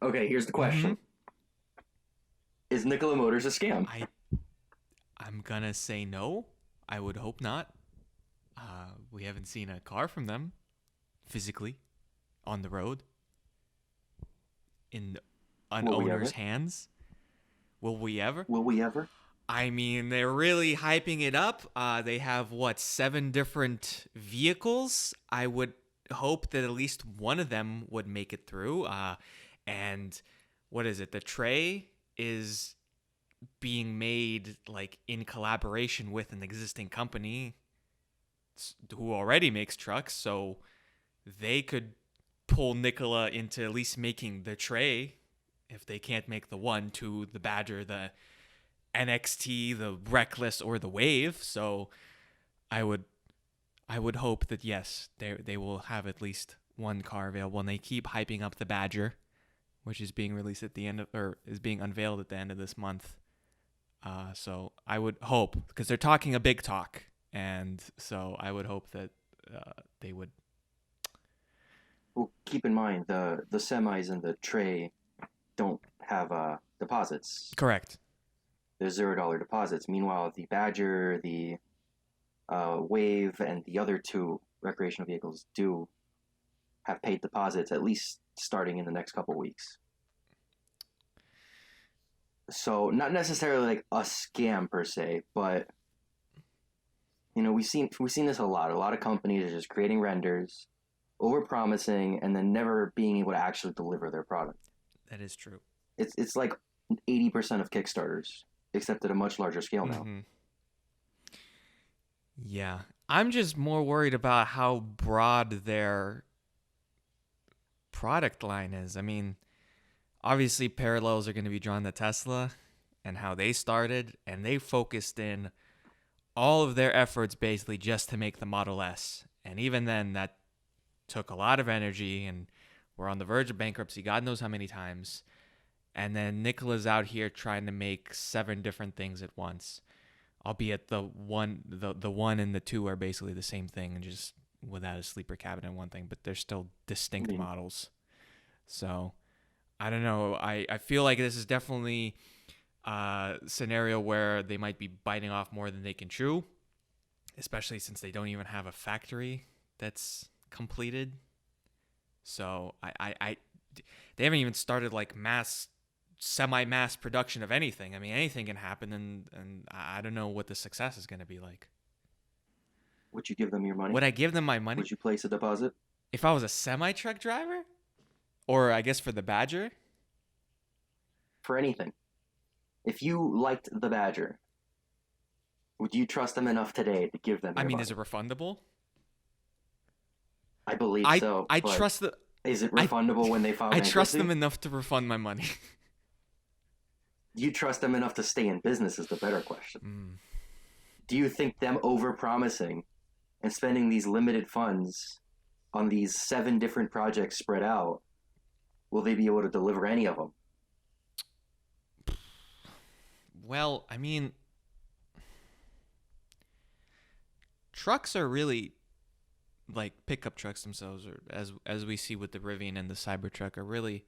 Okay, here's the Mm-hmm. question: Is Nikola Motors a scam? I I'm gonna say no. I would hope not. We haven't seen a car from them physically on the road in an Will we owner's ever? hands. Will we ever? Will we ever? I mean, they're really hyping it up. They have what, seven different vehicles. I would hope that at least one of them would make it through. And what is it? The tray is being made like in collaboration with an existing company who already makes trucks, so they could pull Nikola into at least making the tray if they can't make the one to the Badger, the NXT, the Reckless, or the Wave. So I would I would hope that yes, they will have at least one car available, and they keep hyping up the Badger, which is being released at the end of, or is being unveiled at the end of this month. So I would hope, because they're talking a big talk, and so I would hope that they would. Well, keep in mind the semis and the tray don't have deposits. Correct. They're $0 deposits. Meanwhile, the Badger, the Wave, and the other two recreational vehicles do have paid deposits, at least starting in the next couple weeks. So not necessarily like a scam per se, but we've seen this a lot. A lot of companies are just creating renders, over promising, and then never being able to actually deliver their product. That is true. It's like 80% of Kickstarters, except at a much larger scale now. Mm-hmm. Yeah. I'm just more worried about how broad their product line is. I mean, obviously, parallels are going to be drawn to Tesla and how they started, and they focused in all of their efforts basically just to make the Model S. And even then, that took a lot of energy, and we're on the verge of bankruptcy, God knows how many times. And then Nicola's out here trying to make seven different things at once, albeit the one and the two are basically the same thing, and just without a sleeper cabinet and one thing, but they're still I distinct mean, models. So I don't know. I feel like this is definitely a scenario where they might be biting off more than they can chew, especially since they don't even have a factory that's completed. So they haven't even started like semi-mass production of anything. I mean, anything can happen, and I don't know what the success is going to be like. would you give them your money? Would I give them my money Would you place a deposit if I was a semi truck driver, or I guess for the Badger? for anything? If you liked the Badger, would you trust them enough today to give them I your mean, is money? it refundable? I believe I so, I but trust the is it I refundable when they file I trust them bankruptcy? enough to refund my money. Do you trust them enough to stay in business is the better question. Mm. Do you think them overpromising and spending these limited funds on these seven different projects spread out, will they be able to deliver any of them? Well, I mean, trucks are really like pickup trucks themselves, or as we see with the Rivian and the Cybertruck, are really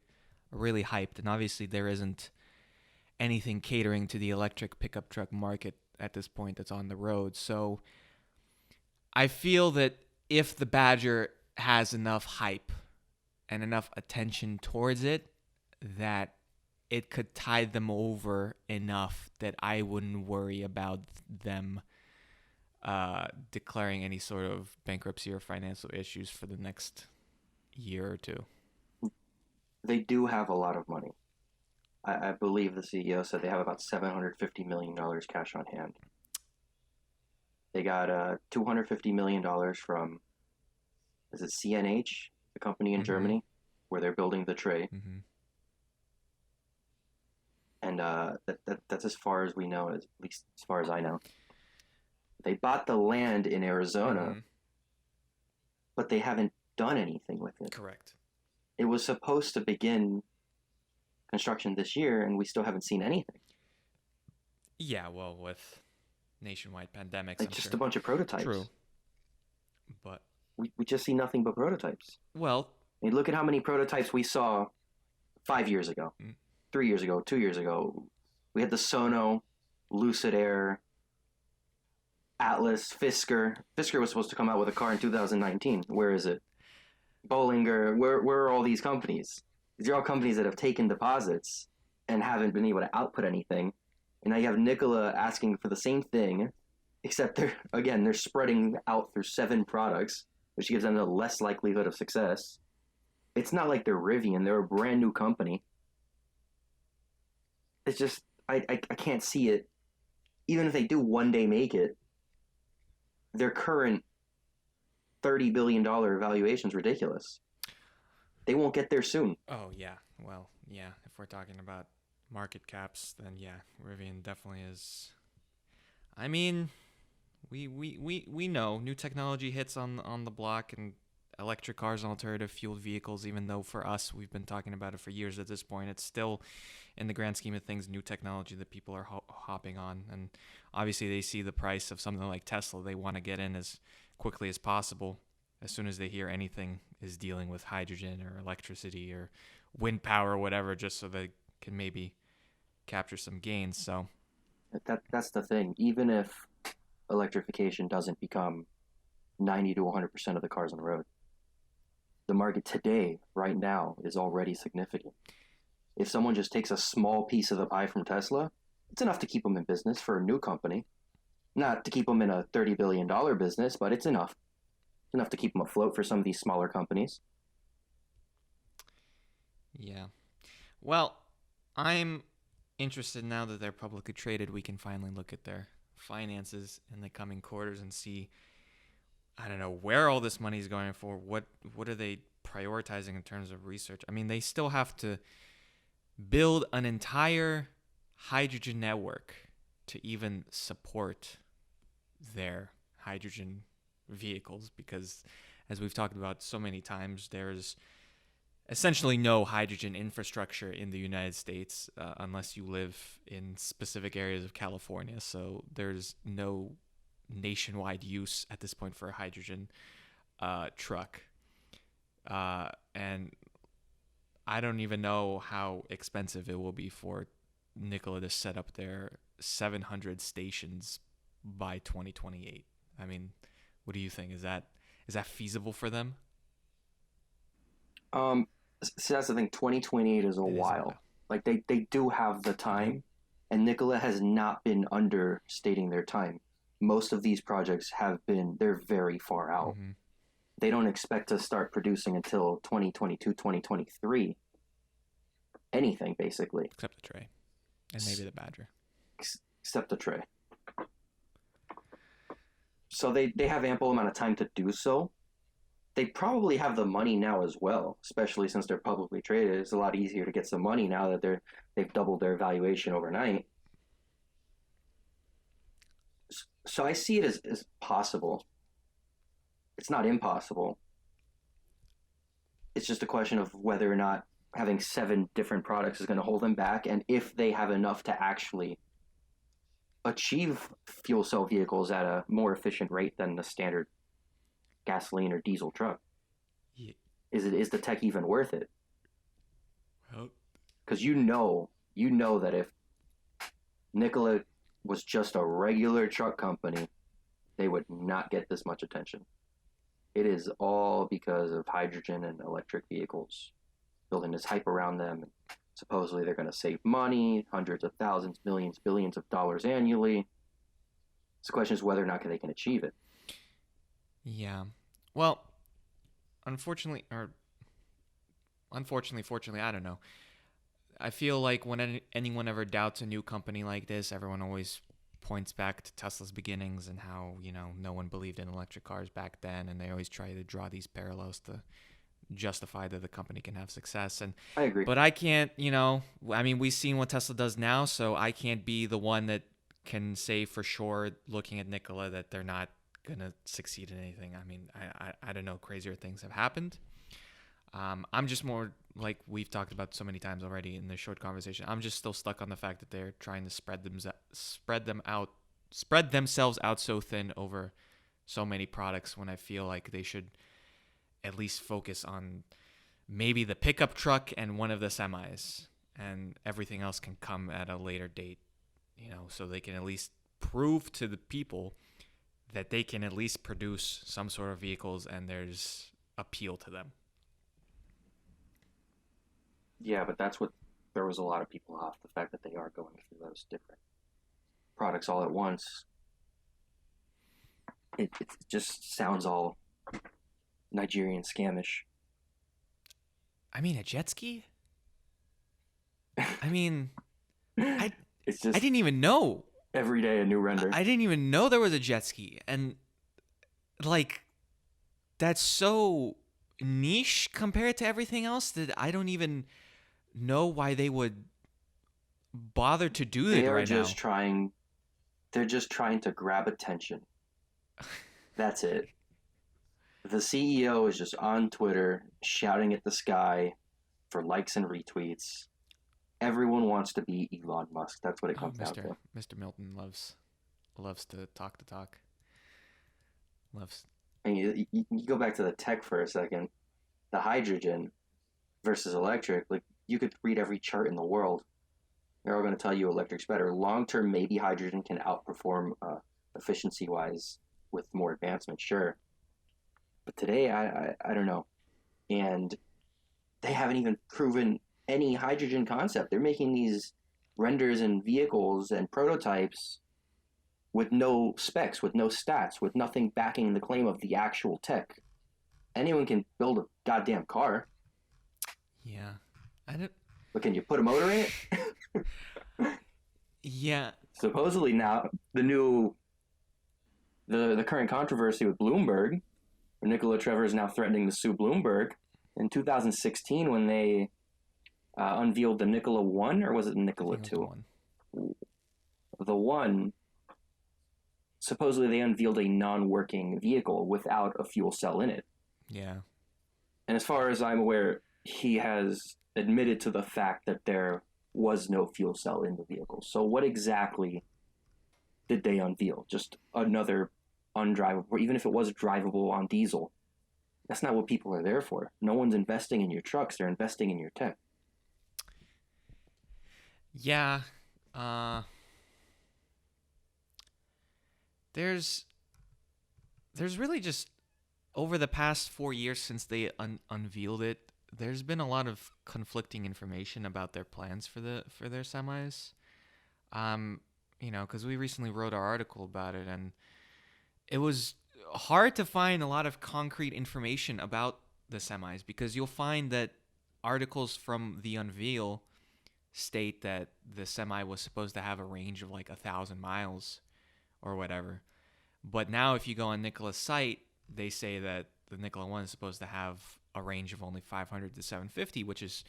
hyped, and obviously there isn't anything catering to the electric pickup truck market at this point that's on the road. So I feel that if the Badger has enough hype and enough attention towards it, that it could tide them over enough that I wouldn't worry about them declaring any sort of bankruptcy or financial issues for the next year or two. They do have a lot of money. I believe the CEO said they have about $750 million cash on hand. They got $250 million from, is it CNH, the company in Mm-hmm. Germany, where they're building the tray, Mm-hmm. and that's as far as we know, at least as far as I know. They bought the land in Arizona, Mm-hmm. but they haven't done anything with it. Correct. It was supposed to begin construction this year, and we still haven't seen anything. Yeah, well, with nationwide pandemics, Like I'm just a sure. bunch of True. prototypes. But, We just see nothing but prototypes. well, I mean, look at how many prototypes we saw 5 years ago, Mm. 3 years ago, 2 years ago. We had the Sono, Lucid Air, Atlas, Fisker. Fisker was supposed to come out with a car in 2019. Where is it? Bollinger. Where are all these companies? These are all companies that have taken deposits and haven't been able to output anything. And now you have Nikola asking for the same thing, except they're spreading out through 7 products, which gives them a less likelihood of success. It's not like they're Rivian; they're a brand new company. It's just I can't see it. Even if they do one day make it, their current $30 billion valuation is ridiculous. They won't get there soon. Oh yeah. Well, yeah. If we're talking about market caps, then yeah, Rivian definitely is. I mean, we know new technology hits on the block, and electric cars and alternative fueled vehicles, even though for us we've been talking about it for years at this point, it's still in the grand scheme of things new technology that people are hopping on. And obviously they see the price of something like Tesla, they want to get in as quickly as possible as soon as they hear anything is dealing with hydrogen or electricity or wind power or whatever, just so they can maybe capture some gains. So That's the thing. Even if electrification doesn't become 90 to 100% of the cars on the road, the market today, right now, is already significant. If someone just takes a small piece of the pie from Tesla, it's enough to keep them in business for a new company. Not to keep them in a $30 billion business, but it's enough. It's enough to keep them afloat for some of these smaller companies. yeah. Well, I'm interested now that they're publicly traded. We can finally look at their finances in the coming quarters and see, I don't know, where all this money is going for. What are they prioritizing in terms of research? I mean, they still have to build an entire hydrogen network to even support their hydrogen vehicles, because as we've talked about so many times, there's essentially no hydrogen infrastructure in the United States unless you live in specific areas of California. So there's no nationwide use at this point for a hydrogen truck. And I don't even know how expensive it will be for Nikola to set up their 700 stations by 2028. I mean, what do you think? Is that feasible for them? Um, so that's the thing. 2028 is a It is a while. while. Like they do have the Mm-hmm. time, and Nikola has not been understating their time. Most of these projects they're very far out. Mm-hmm. They don't expect to start producing until 2022, 2023. Anything, basically, Except the tray and maybe the Badger. except the tray. So they have ample amount of time to do so. They probably have the money now as well, especially since they're publicly traded. It's a lot easier to get some money now that they've doubled their valuation overnight. So I see it as possible. It's not impossible. It's just a question of whether or not having 7 different products is going to hold them back, and if they have enough to actually achieve fuel cell vehicles at a more efficient rate than the standard gasoline or diesel truck. Yeah. Is the tech even worth it? Well, Because you know that if Nikola was just a regular truck company, they would not get this much attention. It is all because of hydrogen and electric vehicles, building this hype around them. Supposedly they're going to save money, hundreds of thousands, millions, billions of dollars annually. So the question is whether or not they can achieve it. yeah. Well, unfortunately, fortunately, I don't know. I feel like when anyone ever doubts a new company like this, everyone always points back to Tesla's beginnings and how, no one believed in electric cars back then, and they always try to draw these parallels to justify that the company can have success. And I agree. but I can't, I mean, we've seen what Tesla does now, so I can't be the one that can say for sure, looking at Nikola, that they're not gonna succeed in anything. I mean, I don't know, crazier things have happened. I'm just more like we've talked about so many times already in this short conversation. I'm just still stuck on the fact that they're trying to spread themselves out so thin over so many products, when I feel like they should at least focus on maybe the pickup truck and one of the semis, and everything else can come at a later date, so they can at least prove to the people that they can at least produce some sort of vehicles and there's appeal to them. Yeah, but that's what throws a lot of people off, the fact that they are going through those different products all at once. It just sounds all Nigerian scamish. I mean, a jet ski? I mean, I It's I just didn't even know. every day a new render. I didn't even know there was a jet ski. And like that's so niche compared to everything else that I don't even know why they would bother to do They it are right just now. trying. They're just trying to grab attention. That's it. The CEO is just on Twitter shouting at the sky for likes and retweets. Everyone wants to be Elon Musk. That's what it Oh, comes down to. Mr. Milton loves to talk the talk. Loves. And you go back to the tech for a second. The hydrogen versus electric, like you could read every chart in the world. They're all going to tell you electric's better. Long term, maybe hydrogen can outperform efficiency wise with more advancement, sure. But today, I don't know. And they haven't even proven any hydrogen concept. They're making these renders and vehicles and prototypes with no specs, with no stats, with nothing backing the claim of the actual tech. Anyone can build a goddamn car, Yeah. I don't. but can you put a motor in it? Yeah. Supposedly now the current controversy with Bloomberg, where Nikola Trevor is now threatening to sue Bloomberg. In 2016, when they unveiled the Nikola One, or was it Nikola Two? The One. Supposedly, they unveiled a non-working vehicle without a fuel cell in it. Yeah. And as far as I'm aware, he has admitted to the fact that there was no fuel cell in the vehicle. So what exactly did they unveil? Just another undrivable, even if it was drivable on diesel. That's not what people are there for. No one's investing in your trucks. They're investing in your tech. Yeah. There's really just over the past 4 years since they unveiled it, there's been a lot of conflicting information about their plans for their semis. Because we recently wrote our article about it, and it was hard to find a lot of concrete information about the semis because you'll find that articles from the unveil state that the semi was supposed to have a range of like 1,000 miles or whatever. But now if you go on Nikola's site, they say that the Nikola One is supposed to have a range of only 500 to 750, which is,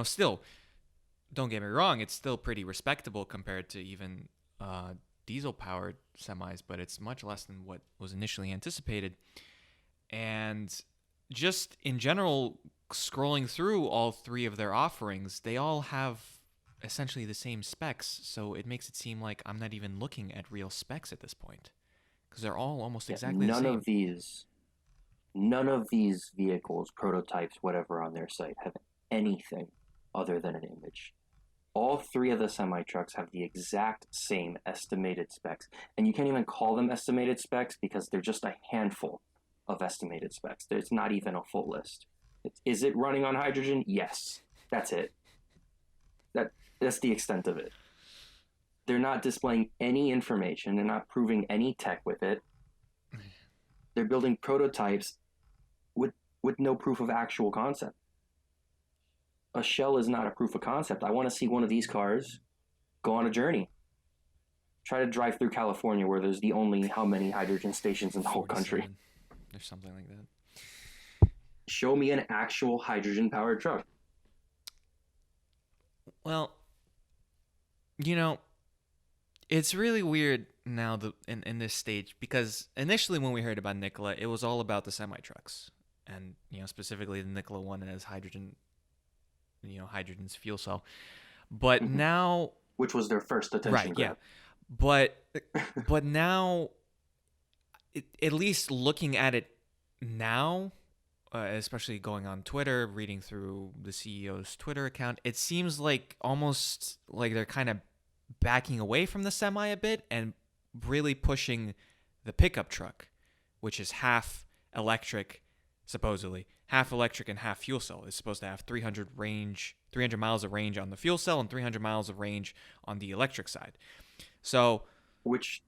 still, don't get me wrong, it's still pretty respectable compared to even diesel-powered semis, but it's much less than what was initially anticipated. And just in general, scrolling through all three of their offerings, they all have essentially the same specs, so it makes it seem like I'm not even looking at real specs at this point, because they're all almost exactly the same. None of these vehicles, prototypes, whatever on their site have anything other than an image. All three of the semi-trucks have the exact same estimated specs. And you can't even call them estimated specs because they're just a handful of estimated specs. There's not even a full list. Is it running on hydrogen? Yes. That's it. That's the extent of it. They're not displaying any information. They're not proving any tech with it. They're building prototypes with no proof of actual concept. A shell is not a proof of concept. I want to see one of these cars go on a journey. Try to drive through California where there's the only how many hydrogen stations in the whole country. Or something like that. Show me an actual hydrogen-powered truck. Well, it's really weird now in this stage because initially when we heard about Nikola, it was all about the semi-trucks and, specifically the Nikola One as hydrogen, hydrogen's fuel cell. But now... Which was their first attention grab. Yeah. But now, at least looking at it now, especially going on Twitter, reading through the CEO's Twitter account, it seems like almost like they're kind of backing away from the semi a bit and really pushing the pickup truck, which is half electric, supposedly half electric and half fuel cell. It's supposed to have 300 miles of range on the fuel cell and 300 miles of range on the electric side. So, which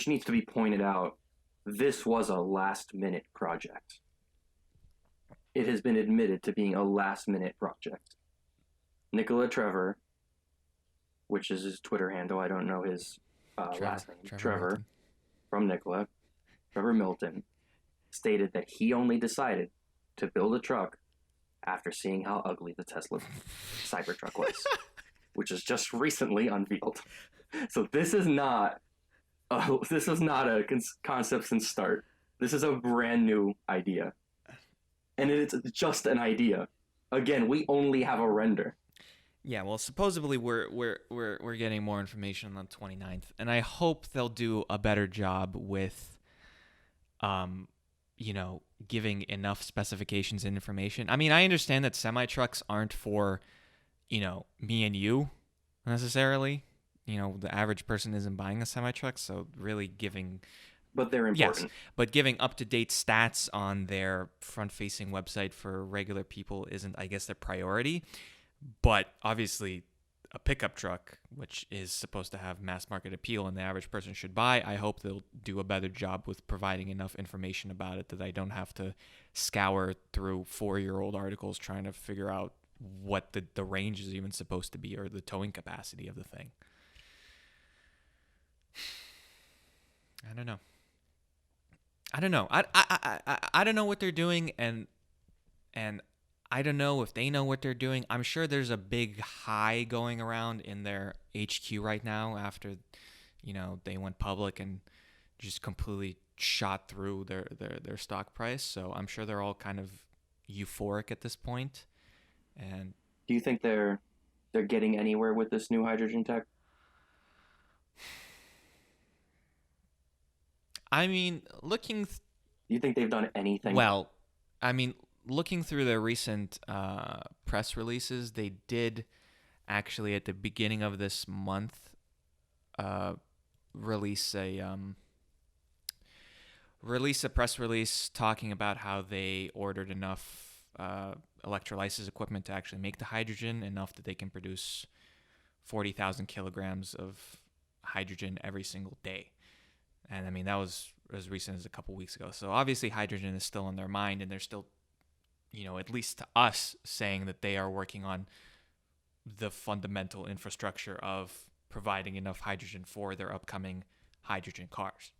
needs to be pointed out. This was a last minute project. It has been admitted to being a last minute project. Nikola Trevor, which is his Twitter handle, I don't know his last name, Trevor from Nikola, Trevor Milton, stated that he only decided to build a truck after seeing how ugly the Tesla Cybertruck was, which is just recently unveiled. So this is not a concept since start. This is a brand new idea, and it's just an idea. Again, we only have a render. Yeah, well, supposedly we're getting more information on the 29th, and I hope they'll do a better job with, giving enough specifications and information. I mean, I understand that semi trucks aren't for, me and you necessarily. The average person isn't buying a semi truck, so really giving. But they're important. Yes, but giving up-to-date stats on their front-facing website for regular people isn't, I guess, their priority. But obviously, a pickup truck, which is supposed to have mass market appeal and the average person should buy, I hope they'll do a better job with providing enough information about it that I don't have to scour through 4-year-old articles trying to figure out what the range is even supposed to be or the towing capacity of the thing. I don't know. I don't know what they're doing, and I don't know if they know what they're doing. I'm sure there's a big high going around in their HQ right now after, they went public and just completely shot through their stock price. So I'm sure they're all kind of euphoric at this point. And do you think they're getting anywhere with this new hydrogen tech? I mean, do you think they've done anything? Well, I mean, looking through their recent press releases, they did actually at the beginning of this month release a press release talking about how they ordered enough electrolysis equipment to actually make the hydrogen, enough that they can produce 40,000 kilograms of hydrogen every single day. And I mean, that was as recent as a couple weeks ago. So obviously hydrogen is still in their mind, and they're still, at least to us, saying that they are working on the fundamental infrastructure of providing enough hydrogen for their upcoming hydrogen cars.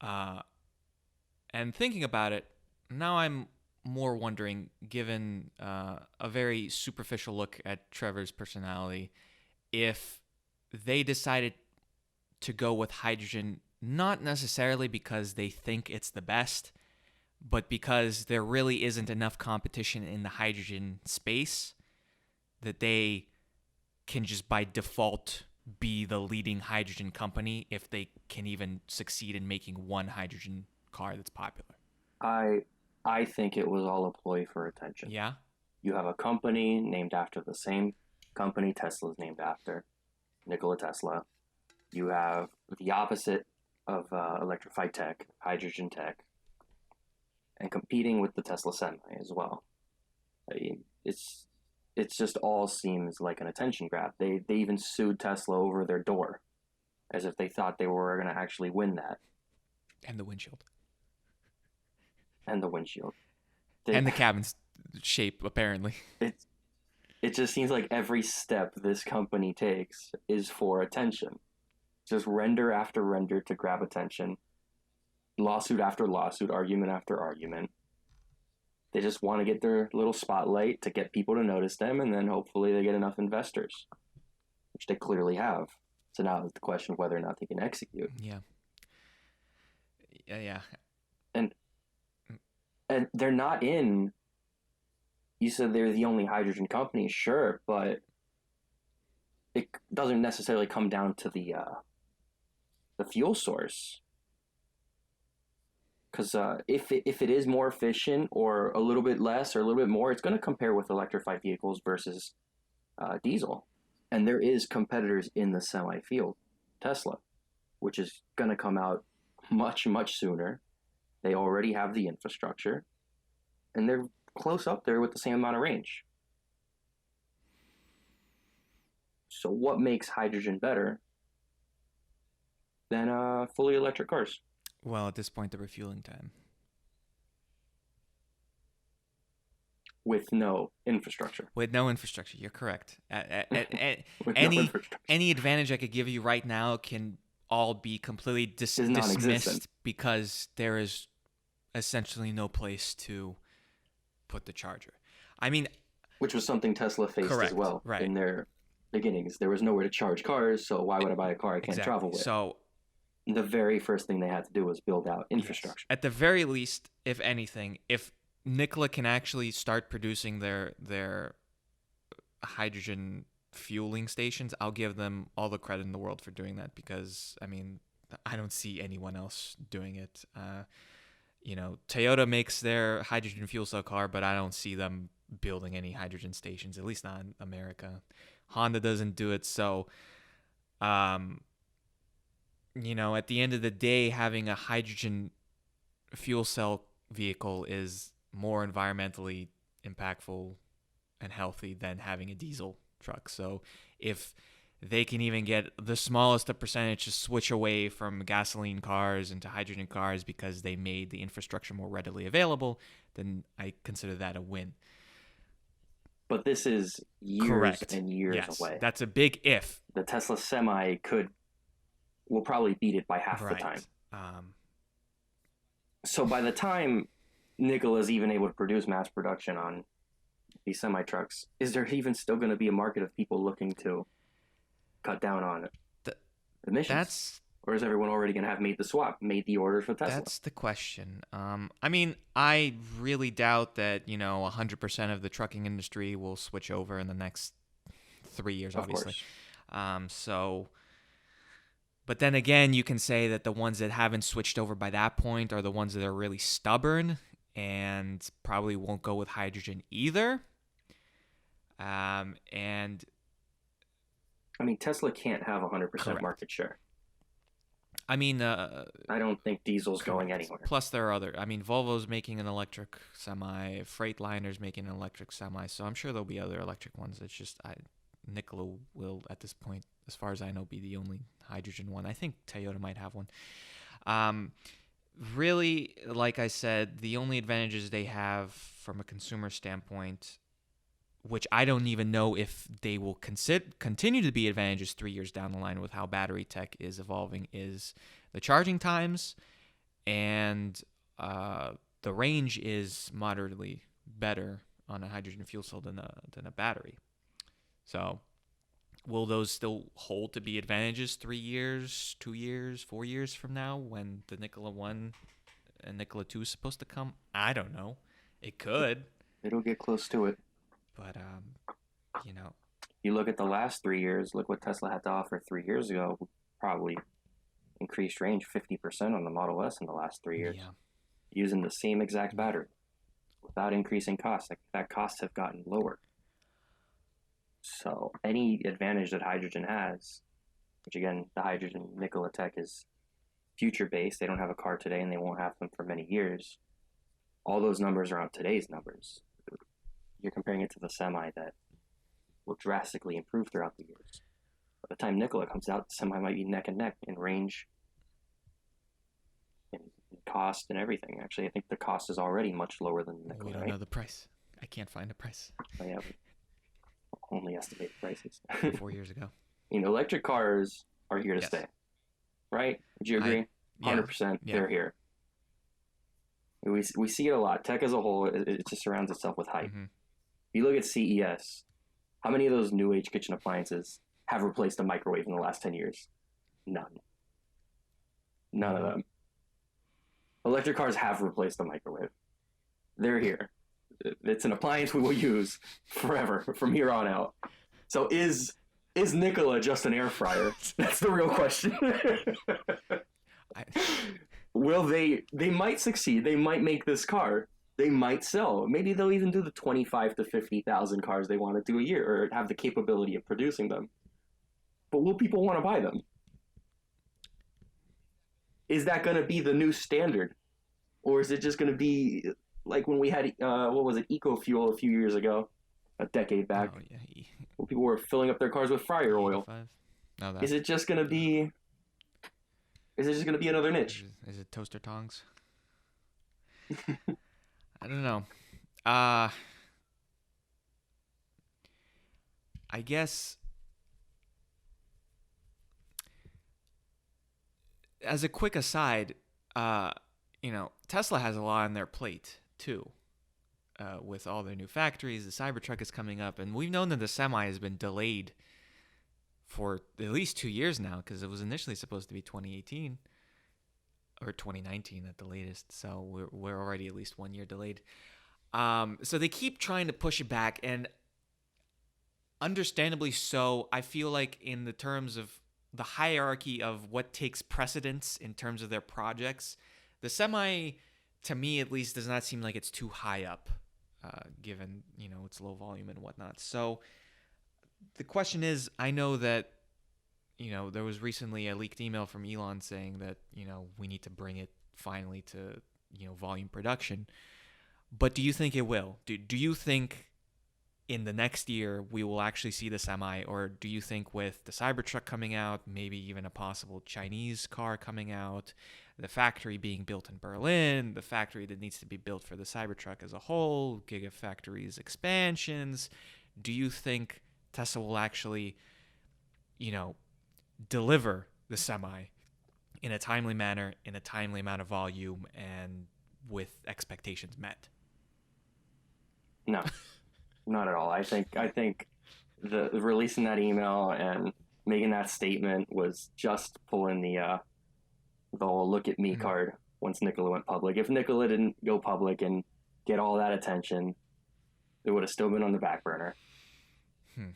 And thinking about it, now I'm more wondering, given a very superficial look at Trevor's personality, if they decided to go with hydrogen, not necessarily because they think it's the best, but because there really isn't enough competition in the hydrogen space that they can just by default be the leading hydrogen company if they can even succeed in making one hydrogen car that's popular. I think it was all a ploy for attention. Yeah? You have a company named after the same company Tesla's named after, Nikola Tesla. You have the opposite of electrified tech, hydrogen tech, and competing with the Tesla Semi as well. I mean, it's just all seems like an attention grab. They even sued Tesla over their door, as if they thought they were going to actually win that. And the windshield. And the windshield. And the cabin's shape, apparently. It just seems like every step this company takes is for attention. Just render after render to grab attention. Lawsuit after lawsuit, argument after argument. They just want to get their little spotlight to get people to notice them, and then hopefully they get enough investors, which they clearly have. So now it's the question of whether or not they can execute. Yeah. And they're not in. You said they're the only hydrogen company, sure, but it doesn't necessarily come down to the fuel source. Because if it is more efficient or a little bit less or a little bit more, it's going to compare with electrified vehicles versus diesel. And there is competitors in the semi field, Tesla, which is going to come out much, much sooner. They already have the infrastructure, and they're close up there with the same amount of range. So what makes hydrogen better than fully electric cars? Well, at this point, the refueling time. With no infrastructure. With no infrastructure, you're correct. With no Any infrastructure. any advantage I could give you right now can all be completely dismissed because there is essentially no place to put the charger. I mean, which was something Tesla faced correct, as well right. in their beginnings. There was nowhere to charge cars, so why would I buy a car I can't travel with? So the very first thing they had to do was build out infrastructure. Yes. At the very least, if anything, if Nikola can actually start producing their hydrogen fueling stations, I'll give them all the credit in the world for doing that, because I mean, I don't see anyone else doing it. Toyota makes their hydrogen fuel cell car, but I don't see them building any hydrogen stations, at least not in America. Honda doesn't do it. So at the end of the day, having a hydrogen fuel cell vehicle is more environmentally impactful and healthy than having a diesel truck. So if they can even get the smallest of percentage to switch away from gasoline cars into hydrogen cars because they made the infrastructure more readily available, then I consider that a win. But this is years Correct. and years Yes, away. That's a big if. The Tesla Semi will probably beat it by half right. the time. So by the time Nikola's even able to produce mass production on these semi trucks, is there even still going to be a market of people looking to cut down on emissions? Or is everyone already going to have made the order for Tesla? That's the question. I mean, I really doubt that 100% of the trucking industry will switch over in the next 3 years, obviously. But then again, you can say that the ones that haven't switched over by that point are the ones that are really stubborn and probably won't go with hydrogen either. And I mean, Tesla can't have 100% market share. I mean, I don't think diesel's going anywhere. Plus, there are Volvo's making an electric semi, Freightliner's making an electric semi, so I'm sure there'll be other electric ones. It's just Nikola will, at this point, as far as I know, be the only hydrogen one. I think Toyota might have one. Really, like I said, the only advantages they have from a consumer standpoint, which I don't even know if they will continue to be advantages 3 years down the line with how battery tech is evolving, is the charging times, and the range is moderately better on a hydrogen fuel cell than a battery. So will those still hold to be advantages 3 years, 2 years, 4 years from now when the Nikola 1 and Nikola 2 is supposed to come? I don't know. It could. It'll get close to it. But, You look at the last 3 years, look what Tesla had to offer 3 years ago, probably increased range 50% on the Model S in the last 3 years. Yeah. Using the same exact battery without increasing costs. That costs have gotten lower. So any advantage that hydrogen has, which again, the hydrogen Nikola tech is future-based. They don't have a car today and they won't have them for many years. All those numbers are on today's numbers. You're comparing it to the semi that will drastically improve throughout the years. By the time Nikola comes out, the semi might be neck and neck in range, in cost, and everything. Actually, I think the cost is already much lower than Nikola. We don't know the price. I can't find a price. Oh, yeah, only estimated prices. 4 years ago. Electric cars are here to stay, right? Would you agree? 100%. Yeah. They're here. We see it a lot. Tech as a whole, it just surrounds itself with hype. Mm-hmm. If you look at CES, how many of those new age kitchen appliances have replaced a microwave in the last 10 years? None of them. Electric cars have replaced the microwave. They're here. It's an appliance we will use forever from here on out. So is Nikola just an air fryer? That's the real question. Will they might succeed. They might make this car. They might sell. Maybe they'll even do the 25 to 50,000 cars they want to do a year or have the capability of producing them. But will people want to buy them? Is that going to be the new standard? Or is it just going to be like when we had what was it, eco fuel a few years ago, a decade back, Oh yeah, when people were filling up their cars with fryer oil? 85. No, that Is it just going to be? Is it just going to be another niche? is it toaster tongs? I don't know. Uh I guess as a quick aside, uh, Tesla has a lot on their plate too. With all their new factories, the Cybertruck is coming up, and we've known that the Semi has been delayed for at least 2 years now because it was initially supposed to be 2018 or 2019 at the latest. So we're already at least 1 year delayed. So they keep trying to push it back, and understandably so. I feel like in the terms of the hierarchy of what takes precedence in terms of their projects, the Semi, to me at least, does not seem like it's too high up, given its low volume and whatnot. So the question is, I know that there was recently a leaked email from Elon saying that we need to bring it finally to volume production. But do you think it will? Do you think in the next year we will actually see the Semi, or do you think with the Cybertruck coming out, maybe even a possible Chinese car coming out, the factory being built in Berlin, the factory that needs to be built for the Cybertruck as a whole, Gigafactories expansions, do you think Tesla will actually, deliver the Semi in a timely manner, in a timely amount of volume, and with expectations met? No, not at all. I think the releasing that email and making that statement was just pulling the whole "look at me" Mm-hmm. card once Nikola went public. If Nikola didn't go public and get all that attention, it would have still been on the back burner. Hmm.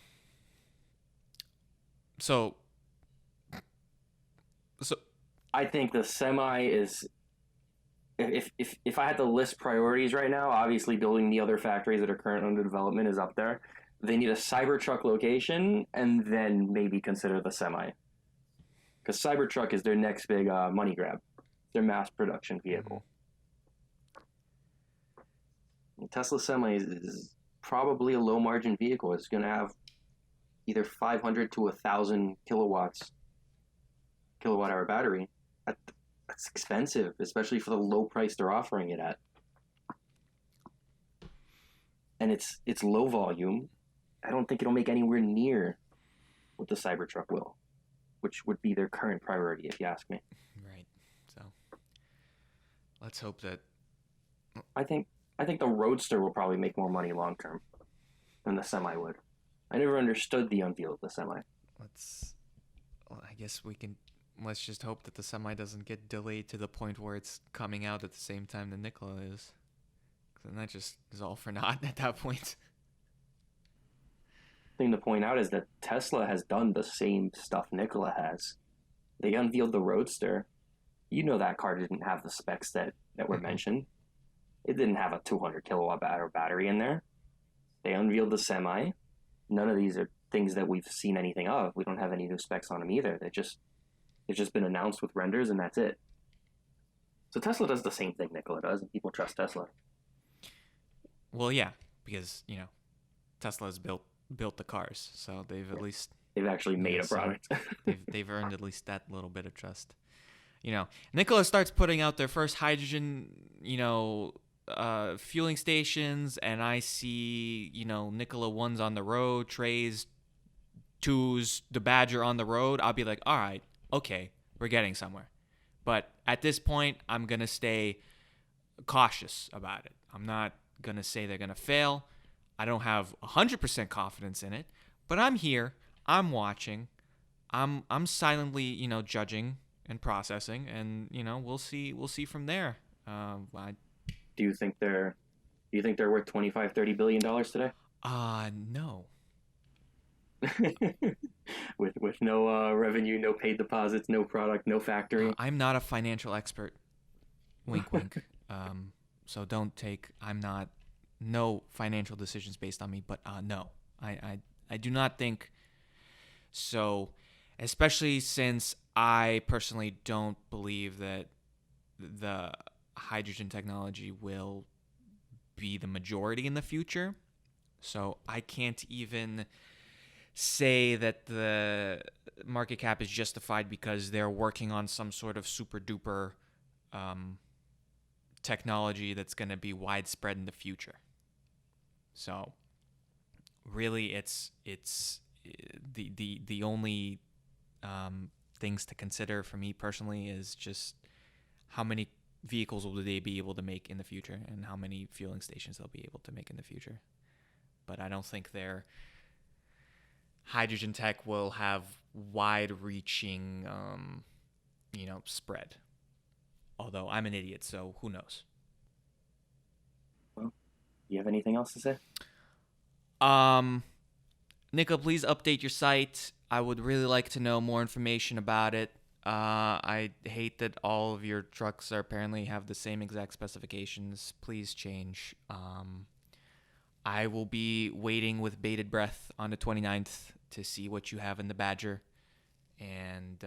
So, so I think the Semi is if I had to list priorities right now, obviously building the other factories that are currently under development is up there. They need a Cybertruck location and then maybe consider the Semi. Because Cybertruck is their next big money grab, their mass production mhm. vehicle. Tesla Semi is probably a low margin vehicle. It's going to have either 500 to 1,000 kilowatt hour battery. That's expensive, especially for the low price they're offering it at. And it's low volume. I don't think it'll make anywhere near what the Cybertruck will, which would be their current priority, if you ask me. Right. So let's hope that. I think I think the Roadster will probably make more money long term than the Semi would. I never understood the unveil of the Semi. Let's. Well, I guess we can. Let's just hope that the Semi doesn't get delayed to the point where it's coming out at the same time the Nikola is. Then that just is all for naught at that point. Thing to point out is that Tesla has done the same stuff Nikola has. They unveiled the Roadster. You know that car didn't have the specs that were Mm-mm. mentioned. It didn't have a 200 kilowatt battery in there. They unveiled the Semi. None of these are things that we've seen anything of. We don't have any new specs on them either. They've just been announced with renders and that's it. So Tesla does the same thing Nikola does, and people trust Tesla. Well, yeah, because Tesla's built the cars, so they've at least They've actually made yeah, a so product. they've earned at least that little bit of trust. Nikola starts putting out their first hydrogen, fueling stations, and I see, Nikola ones on the road, trays, twos, the Badger on the road. I'll be like, all right, okay, we're getting somewhere. But at this point, I'm gonna stay cautious about it. I'm not gonna say they're gonna fail. I don't have 100% confidence in it, but I'm here. I'm watching. I'm silently, judging and processing, and we'll see from there. do you think they're do you think they're worth 25-30 billion dollars today? No. With no revenue, no paid deposits, no product, no factory. I'm not a financial expert. Wink, wink. So don't take. I'm not. No financial decisions based on me, but no, I do not think so. Especially since I personally don't believe that the hydrogen technology will be the majority in the future. So I can't even say that the market cap is justified because they're working on some sort of super duper um, technology that's going to be widespread in the future. So really, it's the only things to consider for me personally is just how many vehicles will they be able to make in the future and how many fueling stations they'll be able to make in the future. But I don't think their hydrogen tech will have wide-reaching, spread. Although I'm an idiot, so who knows? Well, you have anything else to say? Um, Nico, please update your site. I would really like to know more information about it. I hate that all of your trucks are apparently have the same exact specifications. Please change. I will be waiting with bated breath on the 29th to see what you have in the Badger. And,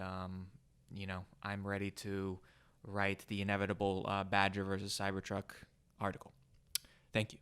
I'm ready to write the inevitable Badger versus Cybertruck article. Thank you.